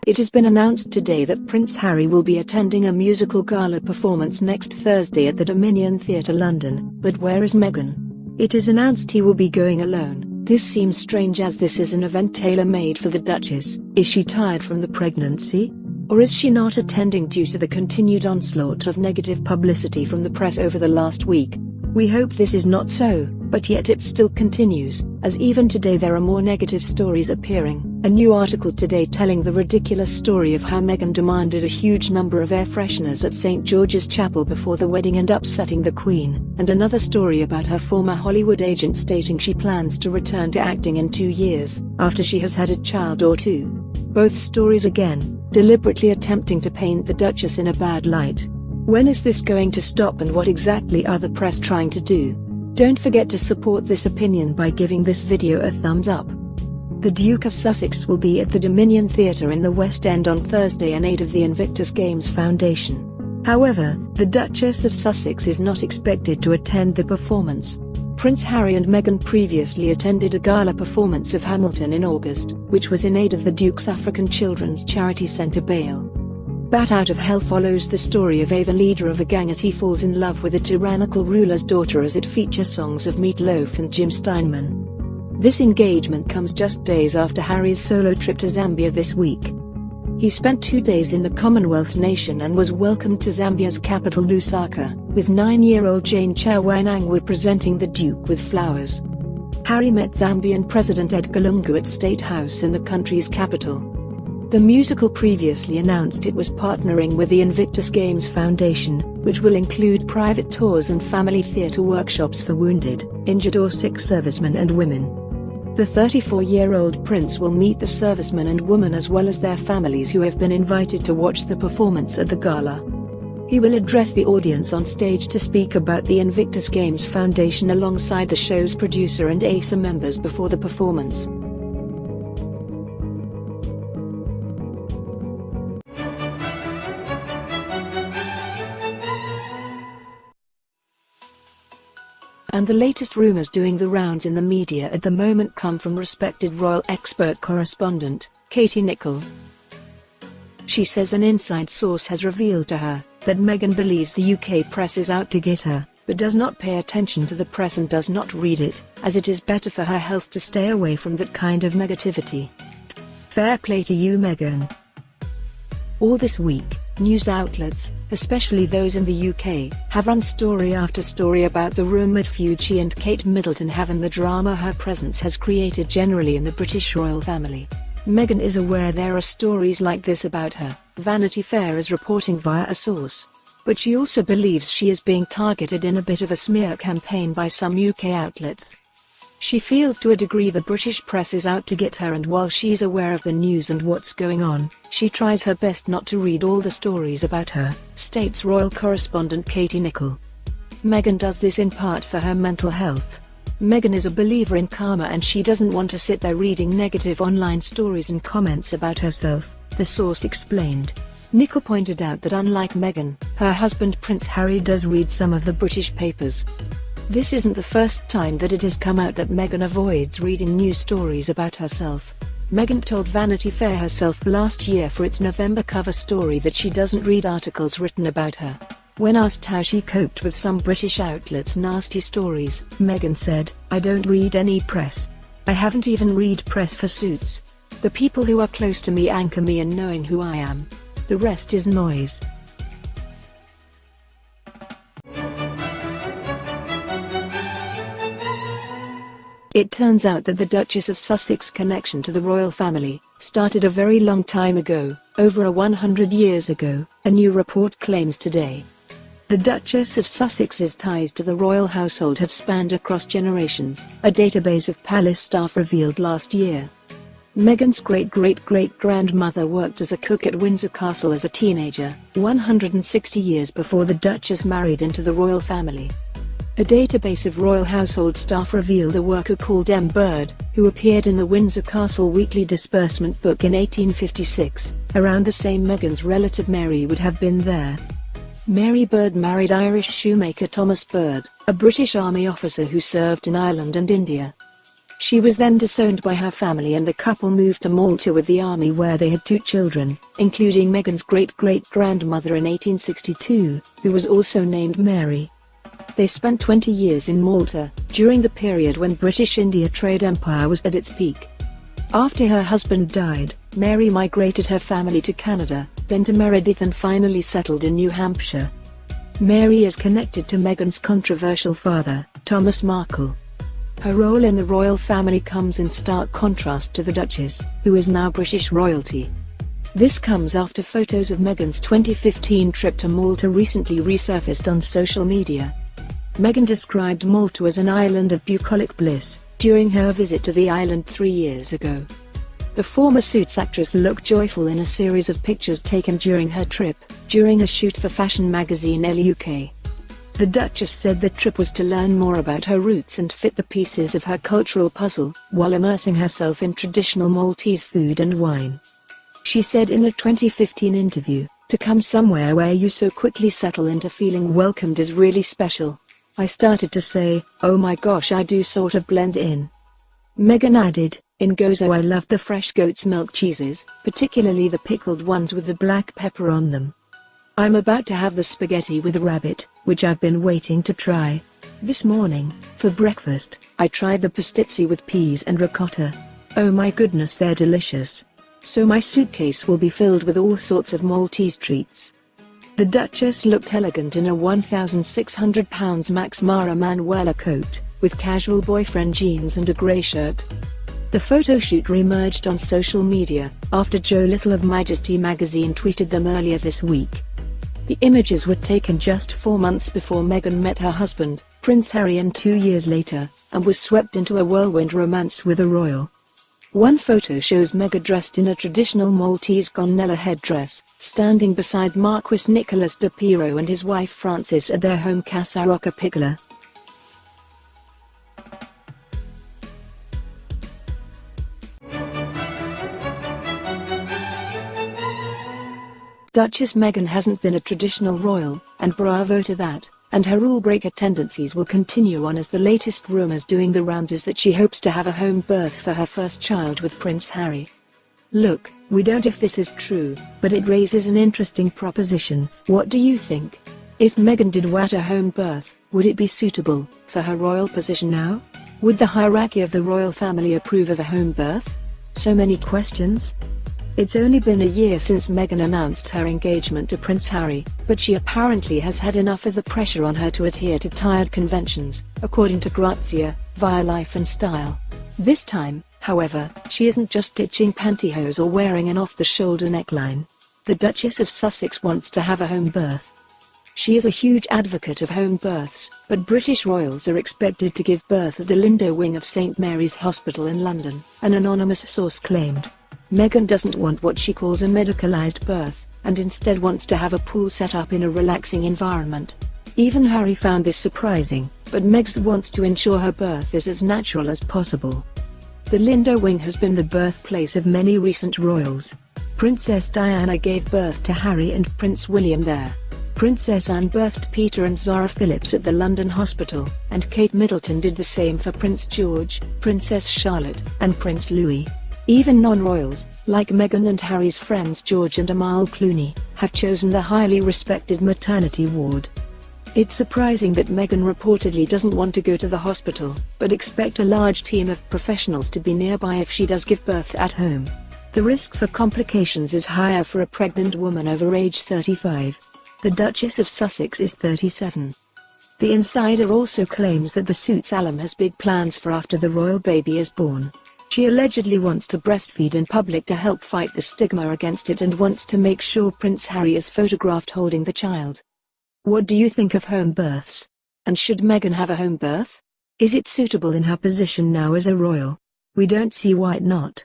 It has been announced today that Prince Harry will be attending a musical gala performance next Thursday at the Dominion Theatre, London. But where is Meghan? It is announced he will be going alone. This seems strange as this is an event tailor-made for the Duchess. Is she tired from the pregnancy? Or is she not attending due to the continued onslaught of negative publicity from the press over the last week? We hope this is not so, but yet it still continues, as even today there are more negative stories appearing. A new article today telling the ridiculous story of how Meghan demanded a huge number of air fresheners at St. George's Chapel before the wedding and upsetting the Queen, and another story about her former Hollywood agent stating she plans to return to acting in 2 years, after she has had a child or two. Both stories again, deliberately attempting to paint the Duchess in a bad light. When is this going to stop, and what exactly are the press trying to do? Don't forget to support this opinion by giving this video a thumbs up. The Duke of Sussex will be at the Dominion Theatre in the West End on Thursday in aid of the Invictus Games Foundation. However, the Duchess of Sussex is not expected to attend the performance. Prince Harry and Meghan previously attended a gala performance of Hamilton in August, which was in aid of the Duke's African children's charity centre Bail. Bat Out of Hell follows the story of the leader of a gang as he falls in love with a tyrannical ruler's daughter, as it features songs of Meat Loaf and Jim Steinman. This engagement comes just days after Harry's solo trip to Zambia this week. He spent 2 days in the Commonwealth nation and was welcomed to Zambia's capital Lusaka, with 9-year-old Jane Chawinangwe presenting the Duke with flowers. Harry met Zambian President Edgar Lungu at State House in the country's capital. The musical previously announced it was partnering with the Invictus Games Foundation, which will include private tours and family theatre workshops for wounded, injured or sick servicemen and women. The 34-year-old prince will meet the servicemen and women as well as their families who have been invited to watch the performance at the gala. He will address the audience on stage to speak about the Invictus Games Foundation alongside the show's producer and ASA members before the performance. And the latest rumors doing the rounds in the media at the moment come from respected royal expert correspondent, Katie Nicholl. She says an inside source has revealed to her that Meghan believes the UK press is out to get her, but does not pay attention to the press and does not read it, as it is better for her health to stay away from that kind of negativity. Fair play to you, Meghan. All this week, news outlets, especially those in the UK, have run story after story about the rumoured feud she and Kate Middleton have and the drama her presence has created generally in the British royal family. Meghan is aware there are stories like this about her, Vanity Fair is reporting via a source. But she also believes she is being targeted in a bit of a smear campaign by some UK outlets. She feels to a degree the British press is out to get her, and while she's aware of the news and what's going on, she tries her best not to read all the stories about her, states royal correspondent Katie Nicholl. Meghan does this in part for her mental health. Meghan is a believer in karma and she doesn't want to sit there reading negative online stories and comments about herself, the source explained. Nicholl pointed out that unlike Meghan, her husband Prince Harry does read some of the British papers. This isn't the first time that it has come out that Meghan avoids reading news stories about herself. Meghan told Vanity Fair herself last year for its November cover story that she doesn't read articles written about her. When asked how she coped with some British outlets' nasty stories, Meghan said, "I don't read any press. I haven't even read press for Suits. The people who are close to me anchor me in knowing who I am. The rest is noise." It turns out that the Duchess of Sussex connection to the royal family started a very long time ago, over 100 years ago, a new report claims today. The Duchess of Sussex's ties to the royal household have spanned across generations, a database of palace staff revealed last year. Meghan's great-great-great-grandmother worked as a cook at Windsor Castle as a teenager, 160 years before the Duchess married into the royal family. A database of royal household staff revealed a worker called M. Bird, who appeared in the Windsor Castle Weekly Disbursement book in 1856, around the same Meghan's relative Mary would have been there. Mary Bird married Irish shoemaker Thomas Bird, a British Army officer who served in Ireland and India. She was then disowned by her family and the couple moved to Malta with the army, where they had 2 children, including Meghan's great-great-grandmother in 1862, who was also named Mary. They spent 20 years in Malta, during the period when British India trade empire was at its peak. After her husband died, Mary migrated her family to Canada, then to Meredith, and finally settled in New Hampshire. Mary is connected to Meghan's controversial father, Thomas Markle. Her role in the royal family comes in stark contrast to the Duchess, who is now British royalty. This comes after photos of Meghan's 2015 trip to Malta recently resurfaced on social media. Meghan described Malta as an island of bucolic bliss during her visit to the island 3 years ago. The former Suits actress looked joyful in a series of pictures taken during her trip, during a shoot for fashion magazine Elle UK. The Duchess said the trip was to learn more about her roots and fit the pieces of her cultural puzzle, while immersing herself in traditional Maltese food and wine. She said in a 2015 interview, "To come somewhere where you so quickly settle into feeling welcomed is really special. I started to say, oh my gosh, I do sort of blend in." Meghan added, "In Gozo I love the fresh goat's milk cheeses, particularly the pickled ones with the black pepper on them. I'm about to have the spaghetti with rabbit, which I've been waiting to try. This morning, for breakfast, I tried the pastizzi with peas and ricotta. Oh my goodness, they're delicious. So my suitcase will be filled with all sorts of Maltese treats." The Duchess looked elegant in a £1,600 Max Mara Manuela coat, with casual boyfriend jeans and a grey shirt. The photo shoot re-emerged on social media, after Joe Little of Majesty magazine tweeted them earlier this week. The images were taken just 4 months before Meghan met her husband, Prince Harry, and 2 years later, and was swept into a whirlwind romance with a royal. One photo shows Meghan dressed in a traditional Maltese gonella headdress, standing beside Marquis Nicholas de Piro and his wife Frances at their home Casa Rocca Piccola. Duchess Meghan hasn't been a traditional royal, and bravo to that, and her rule-breaker tendencies will continue on, as the latest rumors doing the rounds is that she hopes to have a home birth for her first child with Prince Harry. Look, we don't know if this is true, but it raises an interesting proposition. What do you think? If Meghan did want a home birth, would it be suitable for her royal position now? Would the hierarchy of the royal family approve of a home birth? So many questions. It's only been a year since Meghan announced her engagement to Prince Harry, but she apparently has had enough of the pressure on her to adhere to tired conventions, according to Grazia, via Life and Style. This time, however, she isn't just stitching pantyhose or wearing an off-the-shoulder neckline. The Duchess of Sussex wants to have a home birth. She is a huge advocate of home births, but British royals are expected to give birth at the Lindo wing of St Mary's Hospital in London, an anonymous source claimed. Meghan doesn't want what she calls a medicalised birth, and instead wants to have a pool set up in a relaxing environment. Even Harry found this surprising, but Meghan wants to ensure her birth is as natural as possible. The Lindo wing has been the birthplace of many recent royals. Princess Diana gave birth to Harry and Prince William there. Princess Anne birthed Peter and Zara Phillips at the London Hospital, and Kate Middleton did the same for Prince George, Princess Charlotte, and Prince Louis. Even non-royals, like Meghan and Harry's friends George and Amal Clooney, have chosen the highly respected maternity ward. It's surprising that Meghan reportedly doesn't want to go to the hospital, but expect a large team of professionals to be nearby if she does give birth at home. The risk for complications is higher for a pregnant woman over age 35. The Duchess of Sussex is 37. The insider also claims that the Suits alum has big plans for after the royal baby is born. She allegedly wants to breastfeed in public to help fight the stigma against it and wants to make sure Prince Harry is photographed holding the child. What do you think of home births? And should Meghan have a home birth? Is it suitable in her position now as a royal? We don't see why not.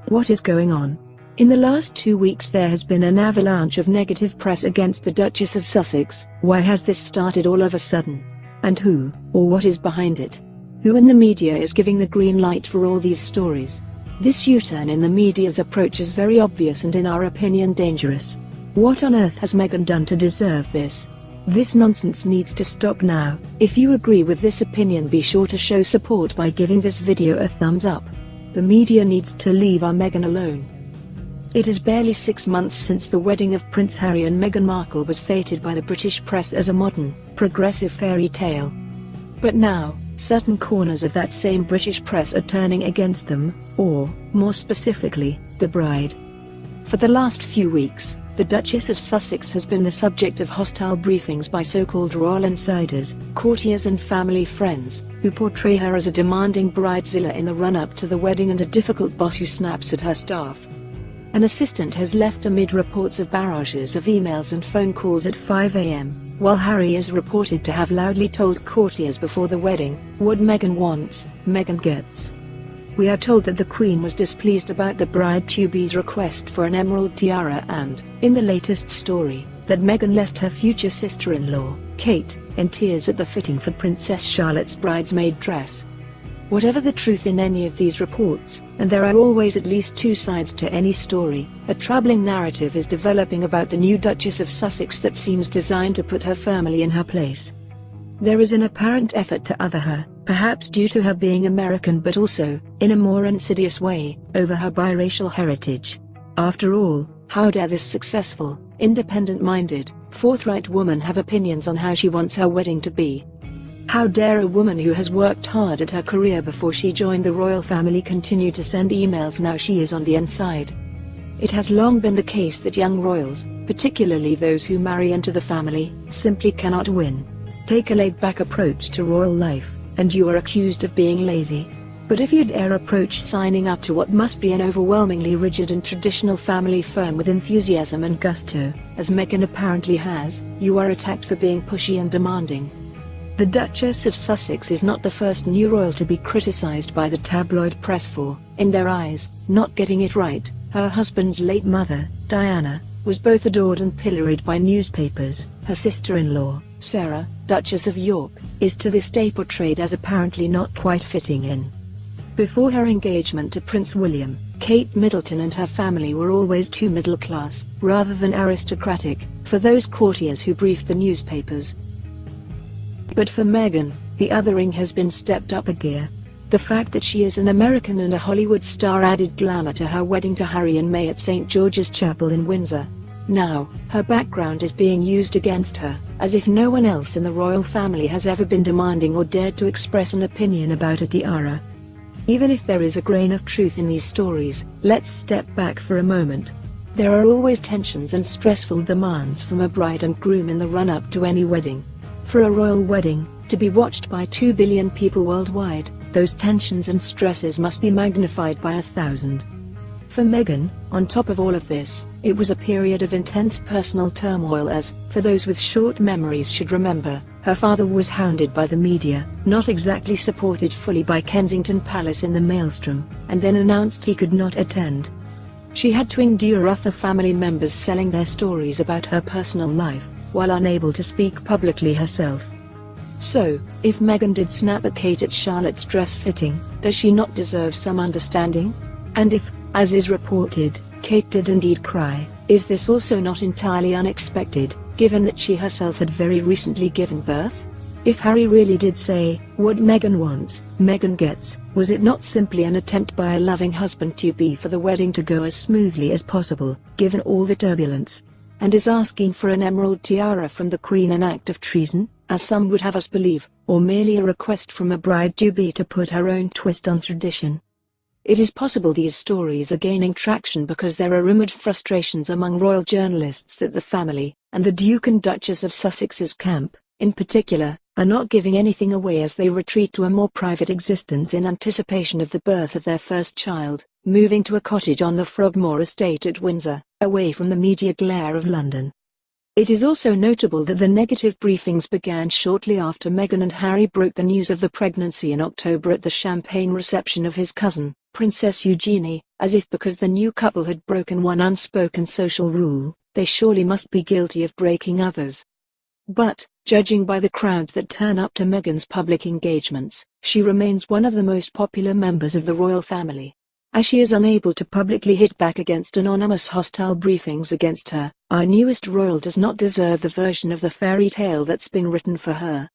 What is going on? In the last 2 weeks there has been an avalanche of negative press against the Duchess of Sussex. Why has this started all of a sudden? And who, or what is behind it? Who in the media is giving the green light for all these stories? This U-turn in the media's approach is very obvious and in our opinion dangerous. What on earth has Meghan done to deserve this? This nonsense needs to stop now. If you agree with this opinion, be sure to show support by giving this video a thumbs up. The media needs to leave our Meghan alone. It is barely 6 months since the wedding of Prince Harry and Meghan Markle was feted by the British press as a modern, progressive fairy tale. But now, certain corners of that same British press are turning against them, or, more specifically, the bride. For the last few weeks, the Duchess of Sussex has been the subject of hostile briefings by so-called royal insiders, courtiers and family friends, who portray her as a demanding bridezilla in the run-up to the wedding and a difficult boss who snaps at her staff. An assistant has left amid reports of barrages of emails and phone calls at 5 a.m., while Harry is reported to have loudly told courtiers before the wedding, "What Meghan wants, Meghan gets." We are told that the Queen was displeased about the bride-to-be's request for an emerald tiara and, in the latest story, that Meghan left her future sister-in-law, Kate, in tears at the fitting for Princess Charlotte's bridesmaid dress. Whatever the truth in any of these reports, and there are always at least two sides to any story, a troubling narrative is developing about the new Duchess of Sussex that seems designed to put her firmly in her place. There is an apparent effort to other her, perhaps due to her being American, but also, in a more insidious way, over her biracial heritage. After all, how dare this successful, independent-minded, forthright woman have opinions on how she wants her wedding to be? How dare a woman who has worked hard at her career before she joined the royal family continue to send emails now she is on the inside? It has long been the case that young royals, particularly those who marry into the family, simply cannot win. Take a laid-back approach to royal life, and you are accused of being lazy. But if you dare approach signing up to what must be an overwhelmingly rigid and traditional family firm with enthusiasm and gusto, as Meghan apparently has, you are attacked for being pushy and demanding. The Duchess of Sussex is not the first new royal to be criticized by the tabloid press for, in their eyes, not getting it right. Her husband's late mother, Diana, was both adored and pilloried by newspapers. Her sister-in-law, Sarah, Duchess of York, is to this day portrayed as apparently not quite fitting in. Before her engagement to Prince William, Kate Middleton and her family were always too middle-class, rather than aristocratic, for those courtiers who briefed the newspapers. But for Meghan, the othering has been stepped up a gear. The fact that she is an American and a Hollywood star added glamour to her wedding to Harry in May at St. George's Chapel in Windsor. Now, her background is being used against her, as if no one else in the royal family has ever been demanding or dared to express an opinion about a tiara. Even if there is a grain of truth in these stories, let's step back for a moment. There are always tensions and stressful demands from a bride and groom in the run-up to any wedding. For a royal wedding, to be watched by 2 billion people worldwide, those tensions and stresses must be magnified by 1,000. For Meghan, on top of all of this, it was a period of intense personal turmoil as, for those with short memories should remember, her father was hounded by the media, not exactly supported fully by Kensington Palace in the maelstrom, and then announced he could not attend. She had to endure other family members selling their stories about her personal life, while unable to speak publicly herself. So, if Meghan did snap at Kate at Charlotte's dress fitting, does she not deserve some understanding? And if, as is reported, Kate did indeed cry, is this also not entirely unexpected, given that she herself had very recently given birth? If Harry really did say, "What Meghan wants, Meghan gets," was it not simply an attempt by a loving husband-to-be for the wedding to go as smoothly as possible, given all the turbulence? And is asking for an emerald tiara from the Queen an act of treason, as some would have us believe, or merely a request from a bride-to-be to put her own twist on tradition? It is possible these stories are gaining traction because there are rumored frustrations among royal journalists that the family, and the Duke and Duchess of Sussex's camp, in particular, are not giving anything away as they retreat to a more private existence in anticipation of the birth of their first child, moving to a cottage on the Frogmore estate at Windsor, away from the media glare of London. It is also notable that the negative briefings began shortly after Meghan and Harry broke the news of the pregnancy in October at the champagne reception of his cousin, Princess Eugenie, as if because the new couple had broken one unspoken social rule, they surely must be guilty of breaking others. But, Judging by the crowds that turn up to Meghan's public engagements, she remains one of the most popular members of the royal family. As she is unable to publicly hit back against anonymous hostile briefings against her, our newest royal does not deserve the version of the fairy tale that's been written for her.